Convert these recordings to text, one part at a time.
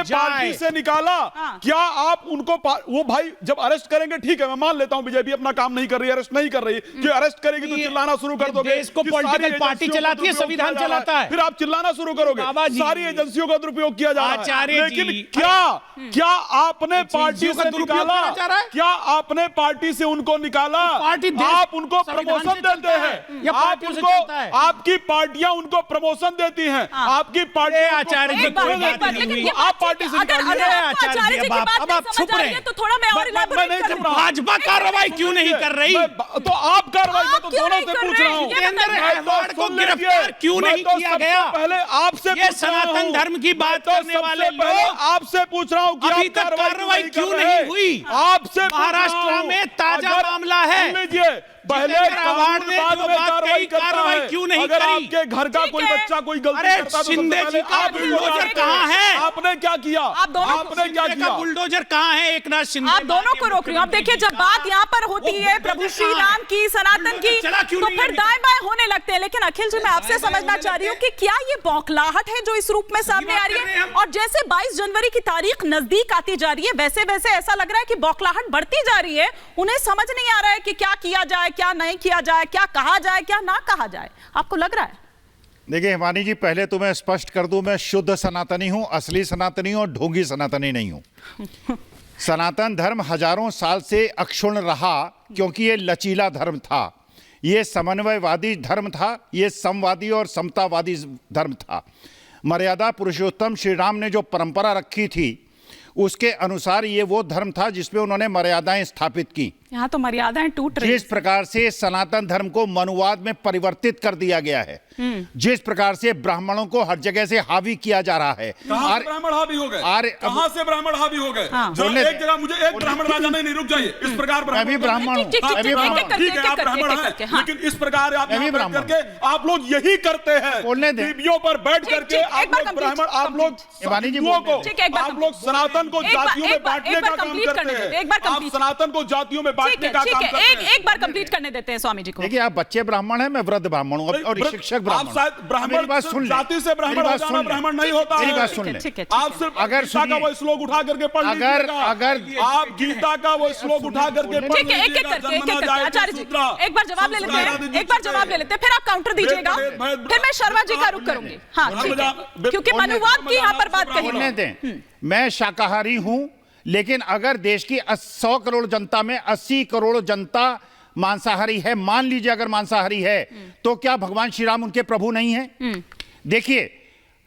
Party से निकाला, क्या आप उनको वो भाई जब अरेस्ट करेंगे ठीक है, मैं मान लेता हूं बीजेपी अपना काम नहीं कर रही, अरेस्ट नहीं कर रही, कि अरेस्ट करेगी तो चिल्लाना शुरू कर दोगे, देश को पॉलिटिकल पार्टी चलाती है, संविधान चलाता है, फिर आप चिल्लाना शुरू करोगे, सारी एजेंसियों का दुरुपयोग किया जा रहा है। लेकिन क्या आपने पार्टी से निकाला? क्या आपने पार्टी से उनको निकाला? आप उनको प्रमोशन देते हैं, आप उनको, आपकी पार्टियां उनको प्रमोशन देती हैं, आपकी पार्टी आचार्य जी, आप पार्टी से निकालिए। आचार्य जी, अब आप चुप रहे तो थोड़ा मैं और भाजपा कार्रवाई क्यों नहीं कर रही? तो आप कार्रवाई, मैं तो दोनों से पूछ रहा हूँ, को गिरफ्तार क्यों नहीं किया गया? पहले आपसे, ये सनातन धर्म की बात करने वाले लोग, आपसे पूछ रहा हूँ कि अभी तक कार्रवाई क्यों नहीं हुई? आपसे महाराष्ट्र में ताजा मामला है, लीजिए, पहले कार्रवाई क्यों नहीं अगर करी? आपके घर का कोई बच्चा कोई गलती करता, शिंदे जी का बुलडोजर कहाँ है? आपने क्या किया? आपने क्या किया? बुलडोजर कहाँ है? एक नाथ शिंदे, आप दोनों को रोक रही हूँ। आप देखिए, जब बात यहाँ पर होती है प्रभु श्री राम की, सनातन की, तो फिर दाएं बाएं होने लगते हैं। लेकिन अखिल जी, मैं आपसे समझना चाह रही हूँ कि क्या ये बौखलाहट है जो इस रूप में सामने आ रही है? और जैसे 22 जनवरी की तारीख नजदीक आती जा रही है, वैसे वैसे ऐसा लग रहा है कि बौखलाहट बढ़ती जा रही है। उन्हें समझ नहीं आ रहा है कि क्या किया जाए, क्या नहीं किया जाए, क्या कहा जाए, क्या ना कहा जाए। आपको लग रहा है? देखिए हिमानी जी, पहले तो मैं स्पष्ट कर दूं, मैं शुद्ध सनातनी हूं, असली सनातनी हूं और ढोंगी सनातनी नहीं हूं। सनातन धर्म हजारों साल से अक्षुण्ण रहा क्योंकि ये लचीला धर्म था, ये समन्वयवादी धर्म था, ये समवादी और समतावादी धर्म था। मर्यादा पुरुषोत्तम श्री राम ने जो परंपरा रखी थी उसके अनुसार ये वो धर्म था जिसमें उन्होंने मर्यादाएं स्थापित की। यहाँ तो मर्यादाएं टूट रही। जिस प्रकार से सनातन धर्म को मनुवाद में परिवर्तित कर दिया गया है, जिस प्रकार से ब्राह्मणों को हर जगह से हावी किया जा रहा है। कहां से ब्राह्मण हावी हो गए? कहां से ब्राह्मण हावी हो गए? एक जगह मुझे एक ब्राह्मण राजा नहीं, रुक जाइए। इस प्रकार मैं भी ब्राह्मण हूं, ठीक है, आप ब्राह्मण हैं, लेकिन इस प्रकार आप करके आप लोग यही करते हैं, टीवियों पर बैठ करके आप लोग ब्राह्मण, आप लोग सनातन को जातियों में बांटने का काम करते हैं। आप सनातन को जातियों में बांटने का काम करते हैं। एक बार कंप्लीट करने देते हैं स्वामी जी को। देखिए, आप बच्चे ब्राह्मण हैं, मैं वृद्ध ब्राह्मण हूं और शिक्षक ब्राह्मण। ब्राह्मण बात सुन, जाति से ब्राह्मण हो जाना ब्राह्मण नहीं होता। मेरी बात सुन ले। आप सिर्फ अगर गीता का वो श्लोक उठा करके पढ़ लीजिएगा, अगर आप गीता का वो श्लोक उठा करके पढ़ लीजिएगा, आचार्य जी एक बार जवाब ले लेते हैं, एक बार जवाब ले लेते हैं, फिर आप काउंटर दीजिएगा, फिर मैं शर्मा जी का रुख करूंगी। हाँ ठीक है, क्योंकि मनुवाद की यहाँ पर बात कही। मैं शाकाहारी हूं, लेकिन अगर देश की 100 करोड़ जनता में 80 करोड़ जनता मांसाहारी है, मान लीजिए अगर मांसाहारी है, तो क्या भगवान श्री राम उनके प्रभु नहीं है? देखिए,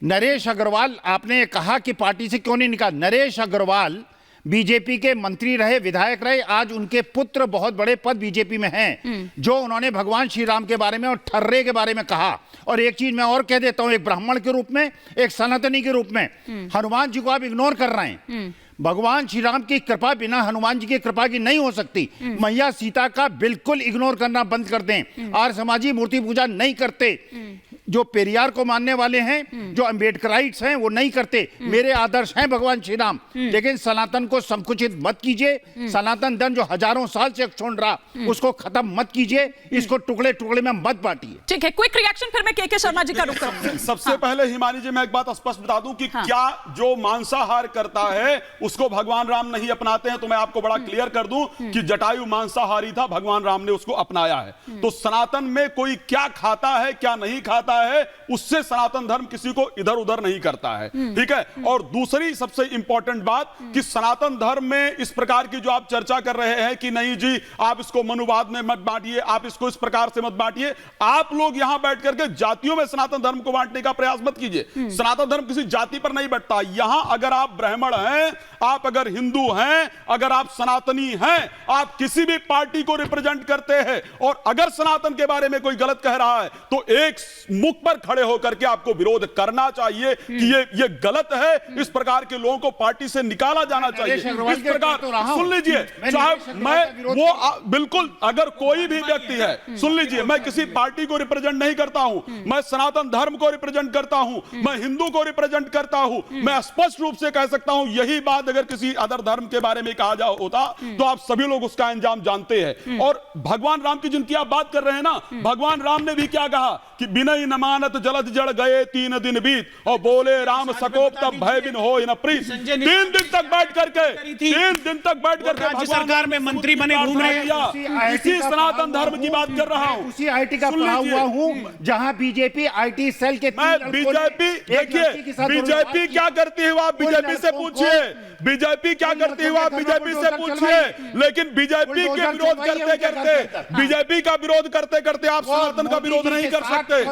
नरेश अग्रवाल, आपने कहा कि पार्टी से क्यों नहीं निकाला। नरेश अग्रवाल बीजेपी के मंत्री रहे, विधायक रहे, आज उनके पुत्र बहुत बड़े पद बीजेपी में हैं, जो उन्होंने भगवान श्री राम के बारे में और ठर्रे के बारे में कहा। और एक चीज मैं और कह देता हूं, एक ब्राह्मण के रूप में, एक सनातनी के रूप में, हनुमान जी को आप इग्नोर कर रहे हैं। भगवान श्री राम की कृपा बिना हनुमान जी की कृपा की नहीं हो सकती। मैया सीता का बिल्कुल इग्नोर करना बंद कर दें। आर्य समाजी मूर्ति पूजा नहीं करते, जो पेरियार को मानने वाले हैं, जो अम्बेडकराइट्स हैं, वो नहीं करते। मेरे आदर्श हैं भगवान श्री राम, लेकिन सनातन को संकुचित मत कीजिए। सनातन धर्म जो हजारों साल से छोड़ रहा, उसको खत्म मत कीजिए, इसको टुकड़े टुकड़े में मत बांटिए। ठीक है, क्विक रिएक्शन, फिर मैं के शर्मा जी का रुख करूंगा। सबसे पहले हिमानी जी, मैं एक बात स्पष्ट बता दूं कि क्या जो मांसाहार करता है उसको भगवान राम नहीं अपनाते हैं? तो मैं आपको बड़ा क्लियर कर दूं कि जटायु मांसाहारी था, भगवान राम ने उसको अपनाया है। तो सनातन में कोई क्या खाता है क्या नहीं खाता है, उससे सनातन धर्म किसी को इधर उधर नहीं करता है। ठीक है। और दूसरी सबसे इंपॉर्टेंट बात कि सनातन धर्म में इस प्रकार की जो आप चर्चा कर रहे हैं कि नहीं जी आप इसको मनुवाद में मत बांटिए, आप इसको इस प्रकार से मत बांटिए, आप लोग यहां बैठ करके जातियों में सनातन धर्म को बांटने का प्रयास मत कीजिए। सनातन धर्म किसी जाति पर नहीं बैठता। यहां अगर आप ब्राह्मण हैं, आप अगर हिंदू हैं, अगर आप सनातनी हैं, आप किसी भी पार्टी को रिप्रेजेंट करते हैं और अगर सनातन के बारे में कोई गलत कह रहा है तो एक मुख पर खड़े होकर के आपको विरोध करना चाहिए कि ये गलत है, इस प्रकार के लोगों को पार्टी से निकाला जाना चाहिए। इस प्रकार सुन लीजिए, चाहे मैं वो बिल्कुल, अगर कोई भी व्यक्ति है, सुन लीजिए, मैं किसी पार्टी को रिप्रेजेंट नहीं करता हूं, मैं सनातन धर्म को रिप्रेजेंट करता हूं, मैं हिंदू को रिप्रेजेंट करता हूं। मैं स्पष्ट रूप से कह सकता हूं, यही बात अगर किसी अदर धर्म के बारे में कहा जाओ होता तो आप सभी लोग उसका अंजाम जानते हैं। और भगवान राम की जिनकी आप बात कर रहे हैं ना, भगवान राम ने भी क्या कहा कि विनय न मानत जलद जड़ गए 3 दिन बीत, और बोले राम सकोप तब भय बिन हो न प्रीत। संजय 3 दिन तक बैठ करके, 3 दिन तक बैठ करके राज्य भगवान सरकार में मंत्री बने घूम रहे हैं। इसी सनातन धर्म की बात कर रहा हूं। उसी आईटी का पढ़ा हुआ हूं जहां बीजेपी आईटी सेल के मैं बीजेपी, देखिए बीजेपी क्या करती है आप बीजेपी से पूछिए, बीजेपी क्या करती है आप बीजेपी से पूछिए। लेकिन बीजेपी के विरोध करते करते, बीजेपी का विरोध करते करते आप सनातन का विरोध नहीं कर सकते।